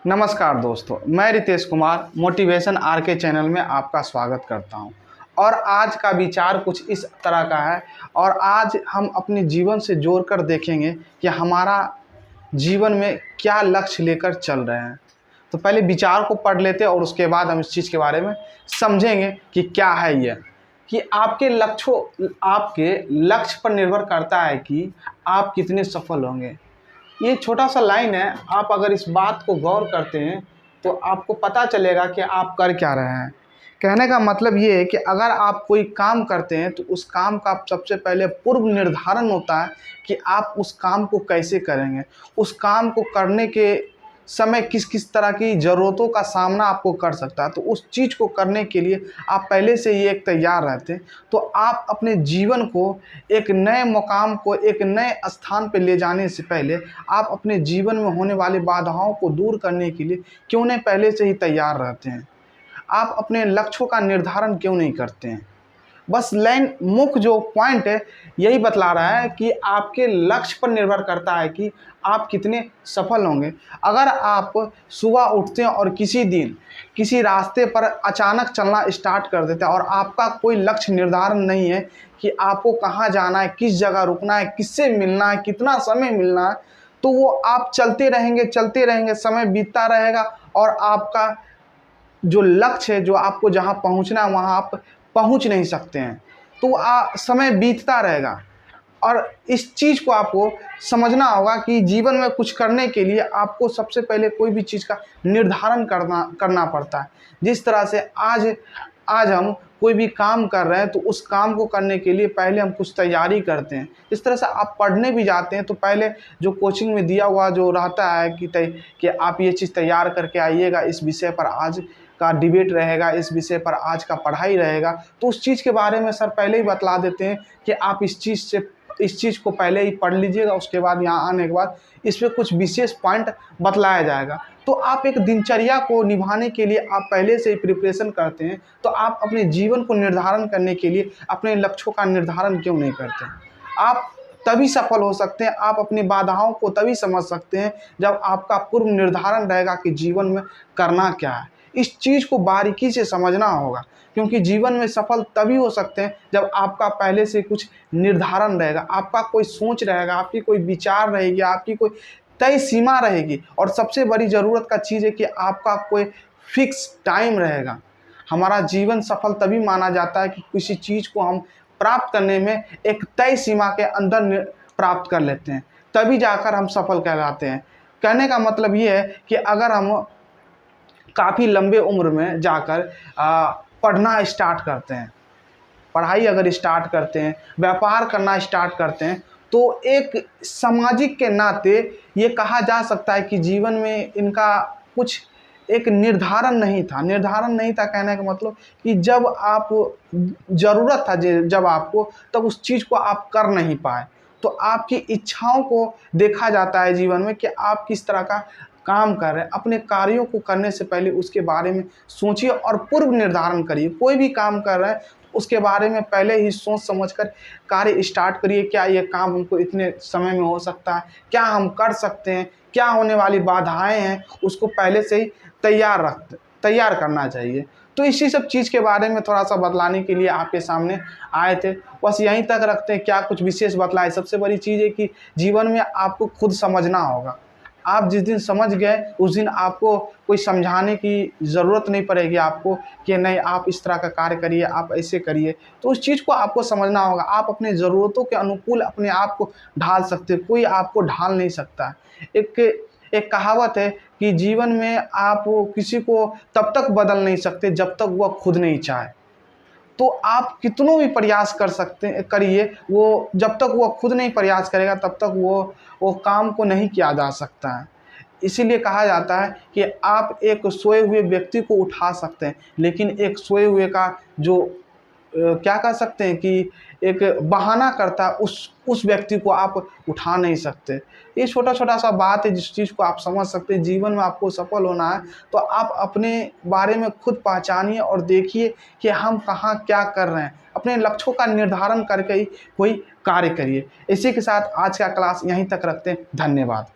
नमस्कार दोस्तों, मैं रितेश कुमार मोटिवेशन आर के चैनल में आपका स्वागत करता हूं। और आज का विचार कुछ इस तरह का है और आज हम अपने जीवन से जोड़कर देखेंगे कि हमारा जीवन में क्या लक्ष्य लेकर चल रहे हैं। तो पहले विचार को पढ़ लेते हैं और उसके बाद हम इस चीज़ के बारे में समझेंगे कि क्या है यह। कि आपके लक्ष्य पर निर्भर करता है कि आप कितने सफल होंगे। ये छोटा सा लाइन है, आप अगर इस बात को गौर करते हैं तो आपको पता चलेगा कि आप कर क्या रहे हैं। कहने का मतलब ये है कि अगर आप कोई काम करते हैं तो उस काम का सबसे पहले पूर्व निर्धारण होता है कि आप उस काम को कैसे करेंगे। उस काम को करने के समय किस किस तरह की ज़रूरतों का सामना आपको कर सकता है, तो उस चीज़ को करने के लिए आप पहले से ही एक तैयार रहते हैं। तो आप अपने जीवन को एक नए मुकाम को एक नए स्थान पे ले जाने से पहले आप अपने जीवन में होने वाली बाधाओं को दूर करने के लिए क्यों नहीं पहले से ही तैयार रहते हैं। आप अपने लक्ष्यों का निर्धारण क्यों नहीं करते हैं। बस लाइन मुख्य जो पॉइंट है यही बतला रहा है कि आपके लक्ष्य पर निर्भर करता है कि आप कितने सफल होंगे। अगर आप सुबह उठते हैं और किसी दिन किसी रास्ते पर अचानक चलना स्टार्ट कर देते हैं और आपका कोई लक्ष्य निर्धारण नहीं है कि आपको कहाँ जाना है, किस जगह रुकना है, किससे मिलना है, कितना समय मिलना है, तो वो आप चलते रहेंगे, समय बीतता रहेगा और आपका जो लक्ष्य है, जो आपको जहाँ पहुँचना है वहाँ आप पहुँच नहीं सकते हैं। तो समय बीतता रहेगा। और इस चीज़ को आपको समझना होगा कि जीवन में कुछ करने के लिए आपको सबसे पहले कोई भी चीज़ का निर्धारण करना पड़ता है। जिस तरह से आज हम कोई भी काम कर रहे हैं तो उस काम को करने के लिए पहले हम कुछ तैयारी करते हैं। इस तरह से आप पढ़ने भी जाते हैं तो पहले जो कोचिंग में दिया हुआ जो रहता है कि आप ये चीज़ तैयार करके आइएगा, इस विषय पर आज का डिबेट रहेगा, इस विषय पर आज का पढ़ाई रहेगा, तो उस चीज़ के बारे में सर पहले ही बतला देते हैं कि आप इस चीज़ को पहले ही पढ़ लीजिएगा। उसके बाद यहाँ आने के बाद इस पे कुछ विशेष पॉइंट बतलाया जाएगा। तो आप एक दिनचर्या को निभाने के लिए आप पहले से ही प्रिपरेशन करते हैं, तो आप अपने जीवन को निर्धारण करने के लिए अपने लक्ष्यों का निर्धारण क्यों नहीं करते। आप तभी सफल हो सकते हैं, आप अपनी बाधाओं को तभी समझ सकते हैं जब आपका पूर्व निर्धारण रहेगा कि जीवन में करना क्या है। इस चीज़ को बारीकी से समझना होगा, क्योंकि जीवन में सफल तभी हो सकते हैं जब आपका पहले से कुछ निर्धारण रहेगा, आपका कोई सोच रहेगा, आपकी कोई विचार रहेगी, आपकी कोई तय सीमा रहेगी। और सबसे बड़ी ज़रूरत का चीज़ है कि आपका कोई फिक्स टाइम रहेगा। हमारा जीवन सफल तभी माना जाता है कि किसी चीज़ को हम प्राप्त करने में एक तय सीमा के अंदर प्राप्त कर लेते हैं, तभी जाकर हम सफल कहलाते हैं। कहने का मतलब ये है कि अगर हम काफ़ी लंबे उम्र में जाकर पढ़ना स्टार्ट करते हैं, पढ़ाई अगर स्टार्ट करते हैं, व्यापार करना स्टार्ट करते हैं, तो एक सामाजिक के नाते ये कहा जा सकता है कि जीवन में इनका कुछ एक निर्धारण नहीं था। कहने का मतलब कि जब आप ज़रूरत था जब आपको, तब उस चीज़ को आप कर नहीं पाए। तो आपकी इच्छाओं को देखा जाता है जीवन में कि आप किस तरह का काम कर रहे हैं। अपने कार्यों को करने से पहले उसके बारे में सोचिए और पूर्व निर्धारण करिए। कोई भी काम कर रहे हैं उसके बारे में पहले ही सोच समझकर कार्य स्टार्ट करिए। क्या ये काम हमको इतने समय में हो सकता है, क्या हम कर सकते हैं, क्या होने वाली बाधाएं हैं, उसको पहले से ही तैयार करना चाहिए। तो इसी सब चीज़ के बारे में थोड़ा सा बतलाने के लिए आपके सामने आए थे। बस यहीं तक रखते हैं, क्या कुछ विशेष बतलाए। सबसे बड़ी चीज़ है कि जीवन में आपको खुद समझना होगा। आप जिस दिन समझ गए उस दिन आपको कोई समझाने की ज़रूरत नहीं पड़ेगी आपको कि नहीं आप इस तरह का कार्य करिए, आप ऐसे करिए। तो उस चीज़ को आपको समझना होगा। आप अपने ज़रूरतों के अनुकूल अपने आप को ढाल सकते हो, कोई आपको ढाल नहीं सकता। एक कहावत है कि जीवन में आप किसी को तब तक बदल नहीं सकते जब तक वह खुद नहीं चाहे। तो आप कितनों भी प्रयास करिए, वो जब तक वो खुद नहीं प्रयास करेगा तब तक वो काम को नहीं किया जा सकता है। इसीलिए कहा जाता है कि आप एक सोए हुए व्यक्ति को उठा सकते हैं, लेकिन एक सोए हुए का जो क्या कह सकते हैं कि एक बहाना करता है, उस व्यक्ति को आप उठा नहीं सकते। ये छोटा-छोटा सा बात है जिस चीज़ को आप समझ सकते हैं। जीवन में आपको सफल होना है तो आप अपने बारे में खुद पहचानिए और देखिए कि हम कहाँ क्या कर रहे हैं। अपने लक्ष्यों का निर्धारण करके ही कोई कार्य करिए। इसी के साथ आज का क्लास यहीं तक रखते हैं। धन्यवाद।